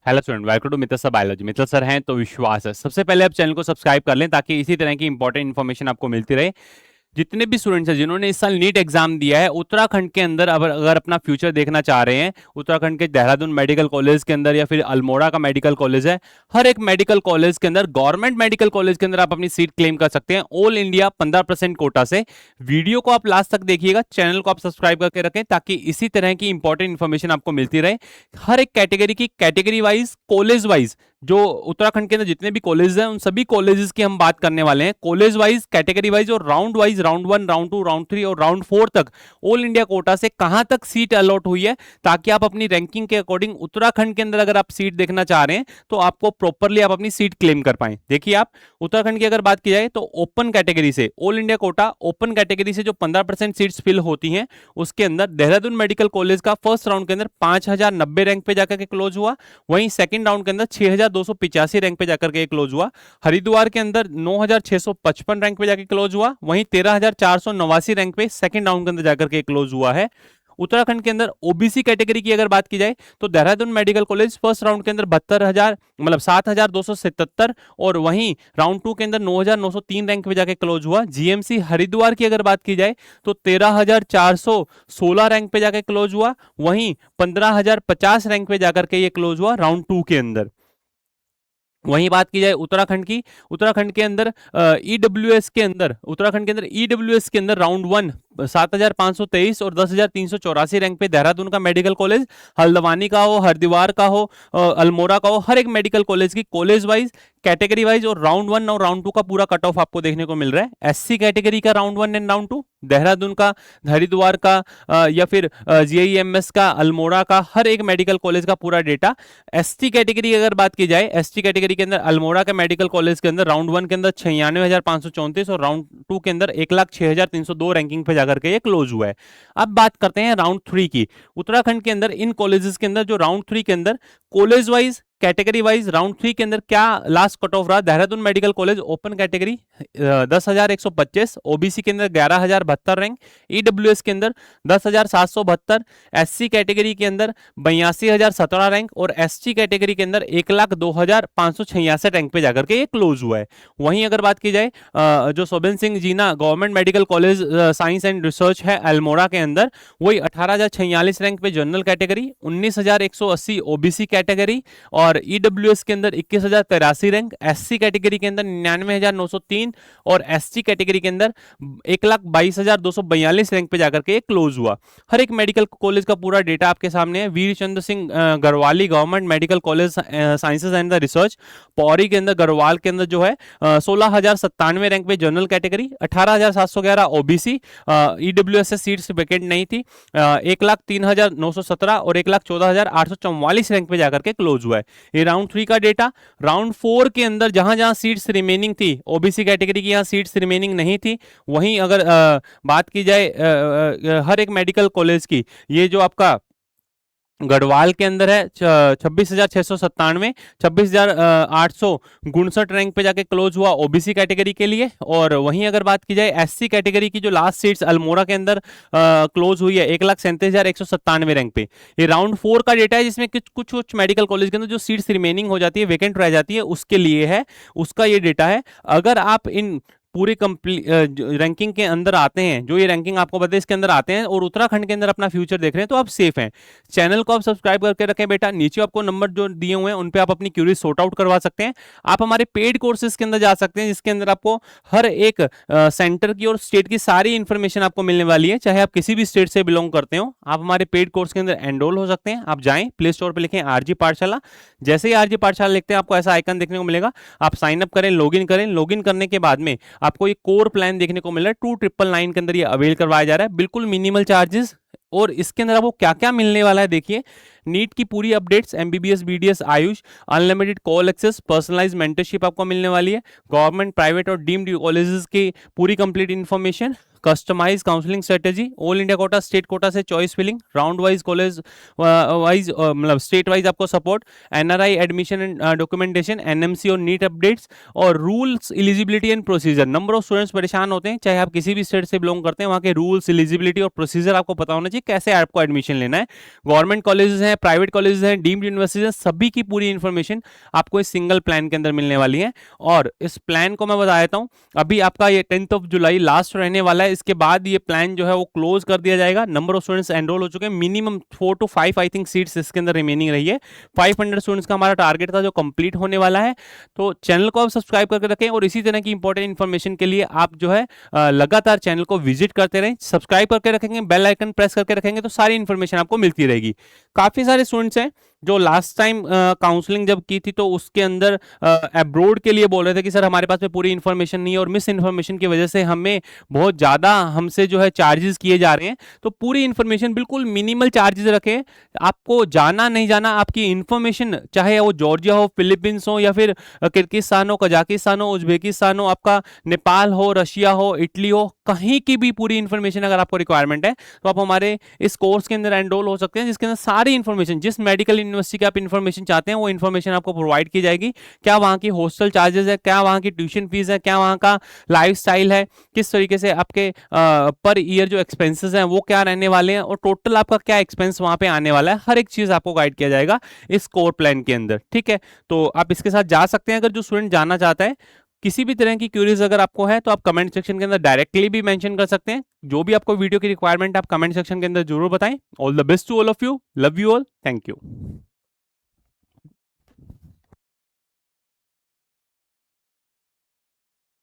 Hello student, welcome to Mitra sir biology. Mitra sir हैं तो विश्वास है। सबसे पहले आप चैनल को सब्सक्राइब कर लें ताकि इसी तरह की इंपॉर्टेंट इन्फॉर्मेशन आपको मिलती रहे। जितने भी स्टूडेंट्स हैं जिन्होंने इस साल नीट एग्जाम दिया है उत्तराखंड के अंदर, अगर अपना फ्यूचर देखना चाह रहे हैं, उत्तराखंड के देहरादून मेडिकल कॉलेज के अंदर या फिर अल्मोड़ा का मेडिकल कॉलेज है, हर एक मेडिकल कॉलेज के अंदर, गवर्नमेंट मेडिकल कॉलेज के अंदर आप अपनी सीट क्लेम कर सकते हैं ऑल इंडिया 15% कोटा से। वीडियो को आप लास्ट तक देखिएगा, चैनल को आप सब्सक्राइब करके रखें ताकि इसी तरह की इंपॉर्टेंट इन्फॉर्मेशन आपको मिलती रहे। हर एक कैटेगरी की, कैटेगरी वाइज, कॉलेज वाइज, जो उत्तराखंड के अंदर जितने भी कॉलेज हैं उन सभी कॉलेजेस की हम बात करने वाले हैं, कॉलेज वाइज, कैटेगरी वाइज और round wise, round 1, round 2, round 3 और राउंड 4 तक ऑल इंडिया कोटा से कहां तक सीट अलॉट हुई है, ताकि आप अपनी रैंकिंग के अकॉर्डिंग उत्तराखंड के अंदर अगर आप सीट देखना चाह रहे हैं तो आपको प्रॉपरली आप अपनी सीट क्लेम कर पाए। देखिए, आप उत्तराखंड की अगर बात की जाए तो ओपन कैटेगरी से, all India quota open category से जो 15% सीट्स फिल होती हैं उसके अंदर देहरादून मेडिकल कॉलेज का फर्स्ट राउंड के अंदर 5090 रैंक पे जाकर के क्लोज हुआ। वहीं सेकंड राउंड के अंदर 6285 रैंक पे जाकर के क्लोज हुआ। हरिद्वार के अंदर 9655 रैंक पे जाकर क्लोज हुआ। वहीं 13489 रैंक पे सेकंड राउंड के अंदर जाकर के क्लोज हुआ है। उत्तराखंड के अंदर ओबीसी कैटेगरी की अगर बात की जाए तो Dehradun medical college first round के अंदर 7277 और वहीं राउंड 2 के अंदर 9903 रैंक पे जाके क्लोज हुआ। जीएमसी हरिद्वार की अगर बात की जाए तो 13416 रैंक पे जाके क्लोज हुआ। वहीं 15050 रैंक पे जाकर के ये क्लोज हुआ राउंड 2 के अंदर। वहीं बात की जाए उत्तराखंड की, उत्तराखंड के अंदर ईडब्ल्यूएस के अंदर, उत्तराखंड के अंदर ईडब्ल्यूएस के अंदर राउंड 1 7523 और 10384 रैंक पे देहरादून का मेडिकल कॉलेज, हल्द्वानी का हो, हरिद्वार का हो, अल्मोड़ा का हो, हर एक मेडिकल कॉलेज की कॉलेज वाइज, कैटेगरी वाइज और राउंड 1 और राउंड 2 का पूरा कट ऑफ आपको देखने को मिल रहा है। एससी कैटेगरी का राउंड 1 एंड राउंड 2, देहरादून का, हरिद्वार का या फिर जीआईएमएस का, अल्मोड़ा का, हर एक मेडिकल कॉलेज का पूरा डेटा। एसटी कैटेगरी की अगर बात की जाए, एसटी कैटेगरी के अंदर अल्मोड़ा के मेडिकल कॉलेज के अंदर राउंड 1 के अंदर 96,534 और राउंड 2 के अंदर 1,06,302 रैंकिंग पे जाकर के ये क्लोज हुआ है। अब बात करते हैं राउंड 3 की। उत्तराखंड के अंदर इन कॉलेजेस के अंदर जो राउंड 3 के अंदर college wise, category wise round 3 के अंदर क्या लास्ट कट ऑफ रहा। Dehradun medical college open category 10,125, OBC के अंदर 11,072 रैंक, ईडब्ल्यूएस के अंदर 10,772, एससी कैटेगरी के अंदर 82,017 रैंक और एसटी कैटेगरी के अंदर 1,02,586 रैंक पे जाकर के ये क्लोज हुआ है। वहीं अगर बात की जाए जो Soban Singh Jeena government medical college science and research है अल्मोड़ा के अंदर, वही 18,046 रैंक पे जनरल कैटेगरी, 19,180 ओबीसी कैटेगरी और ईडब्ल्यूएस के अंदर 21,083 रैंक, एससी कैटेगरी के अंदर 99,903 और एसटी कैटेगरी के अंदर 1,22,242 रैंक पे जाकर के क्लोज हुआ। हर एक मेडिकल कॉलेज का पूरा डेटा आपके सामने है। Veer Chandra Singh Garhwali government medical college sciences and the research Pauri के अंदर, गढ़वाल के अंदर जो है 16,097 रैंक पे जनरल कैटेगरी, 18,711 ओबीसी, ईडब्ल्यूएस से सीट्स वेकेंट नहीं थी, 1,03,917 और 1,14,844 रैंक पे जाकर के क्लोज हुआ है। ये राउंड 3 का डेटा। राउंड 4 के अंदर जहां जहां सीट्स रिमेनिंग थी, ओबीसी कैटेगरी की यहां सीट्स रिमेनिंग नहीं थी, वहीं अगर बात की जाए हर एक मेडिकल कॉलेज की, ये जो आपका गढ़वाल के अंदर है 26,697, 26,859 रैंक पे जाके क्लोज हुआ ओबीसी कैटेगरी के लिए। और वहीं अगर बात की जाए एससी कैटेगरी की जो लास्ट सीट्स अल्मोड़ा के अंदर क्लोज हुई है 1,37,197 रैंक पे। ये राउंड 4 का डेटा है जिसमें कुछ मेडिकल कॉलेज के अंदर जो सीट्स रिमेनिंग हो जाती है, वेकेंट रह जाती है, उसके लिए है, उसका ये डेटा है। अगर आप इन पूरी रैंकिंग के अंदर आते हैं, जो ये रैंकिंग आपको बताए इसके अंदर आते हैं और उत्तराखंड के अंदर अपना फ्यूचर देख रहे हैं, तो आप सेफ हैं। चैनल को आप सब्सक्राइब करके रखें बेटा। नीचे आपको नंबर जो दिए हुए हैं उन पे आप अपनी क्यूरी सॉर्ट आउट करवा सकते हैं। आप हमारे पेड कोर्सेज के अंदर जा सकते हैं जिसके अंदर आपको हर एक सेंटर की और स्टेट की सारी इंफॉर्मेशन आपको मिलने वाली है। चाहे आप किसी भी स्टेट से बिलोंग करते हो, आप हमारे पेड कोर्स के अंदर एनरोल हो सकते हैं। आप जाएं, प्ले स्टोर पर लिखें आरजी पाठशाला, जैसे ही आरजी पाठशाला लिखते हैं आपको ऐसा आइकन देखने को मिलेगा। आप साइन अप करें, लॉगिन करें। लॉगिन करने के बाद में आपको ये कोर प्लान देखने को मिल रहा है 2999 के अंदर ये अवेल करवाया जा रहा है, बिल्कुल मिनिमल चार्जेस। और इसके अंदर आपको क्या क्या मिलने वाला है देखिए, नीट की पूरी updates, MBBS, BDS, AYUSH, unlimited call access, personalised mentorship आपको मिलने वाली है, गवर्नमेंट, प्राइवेट और डीम्ड कॉलेजेस की पूरी complete information, customise counselling strategy, all India quota, state quota से choice filling, round wise, college wise, मतलब स्टेट वाइज आपको support, NRI admission and documentation, NMC और नीट अपडेट्स, और rules, eligibility and procedure. Number of students परेशान होते हैं, चाहे आप किसी भी स्टेट से बिलोंग करते हैं, वहाँ के रूल्स, एलिजिबिलिटी और प्रोसीजर आपको पता होना चाहिए, कैसे आपको एडमिशन लेना है। गवर्नमेंट कॉलेजेस हैं, प्राइवेट कॉलेजेस हैं, डीम्ड यूनिवर्सिटीज हैं, सभी की पूरी इंफॉर्मेशन आपको इस सिंगल प्लान के अंदर मिलने वाली है। और इस प्लान को मैं बता देता हूँ, अभी आपका ये 10 जुलाई लास्ट रहने वाला है, इसके बाद ये प्लान जो है वो क्लोज कर दिया जाएगा। नंबर ऑफ स्टूडेंट्स एनरोल हो चुके हैं, minimum 4 to 5 I think seats इसके अंदर रिमेनिंग रही है। 500 स्टूडेंट्स का हमारा टारगेट था जो कंप्लीट होने वाला है। तो चैनल को आप सब्सक्राइब करके रखें और इसी तरह की इंपॉर्टेंट इंफॉर्मेशन के लिए आप जो है लगातार चैनल को विजिट करते रहें। सब्सक्राइब करके रखेंगे, बेल आइकन प्रेस करके रखेंगे तो सारी इंफॉर्मेशन आपको मिलती रहेगी। काफी सारे स्टूडेंट्स हैं जो लास्ट टाइम काउंसलिंग जब की थी तो उसके अंदर अब्रोड के लिए बोल रहे थे कि सर हमारे पास में पूरी इंफॉर्मेशन नहीं है और मिस इन्फॉर्मेशन की वजह से हमें बहुत ज़्यादा हमसे जो है चार्जेस किए जा रहे हैं। तो पूरी इंफॉर्मेशन बिल्कुल मिनिमल चार्जेस रखें। आपको जाना नहीं जाना, आपकी इंफॉर्मेशन चाहे वो जॉर्जिया हो, फिलीपींस हो, या फिर किर्गिस्तान हो, कजाकिस्तान हो, उज्बेकिस्तान हो, आपका नेपाल हो, रशिया हो, इटली हो, कहीं की भी पूरी इंफॉर्मेशन अगर आपको रिक्वायरमेंट है तो आप हमारे इस कोर्स के अंदर एनरोल हो सकते हैं, जिसके अंदर सारी इंफॉर्मेशन, जिस मेडिकल यूनिवर्सिटी की आप इंफॉर्मेशन चाहते हैं वो इंफॉर्मेशन आपको प्रोवाइड की जाएगी। क्या वहाँ की हॉस्टल चार्जेस है, क्या वहाँ की ट्यूशन फीस है, क्या वहाँ का लाइफस्टाइल है, किस तरीके से आपके पर ईयर जो एक्सपेंसेस हैं वो क्या रहने वाले हैं, और टोटल आपका क्या एक्सपेंस वहाँ पे आने वाला है, हर एक चीज़ आपको गाइड किया जाएगा इस कोर प्लान के अंदर। ठीक है, तो आप इसके साथ जा सकते हैं अगर जो स्टूडेंट जाना चाहता है। किसी भी तरह की क्यूरीज अगर आपको है तो आप कमेंट सेक्शन के अंदर डायरेक्टली भी मेंशन कर सकते हैं। जो भी आपको वीडियो की रिक्वायरमेंट आप कमेंट सेक्शन के अंदर जरूर बताएं। All the best to all of you, love you all, thank you.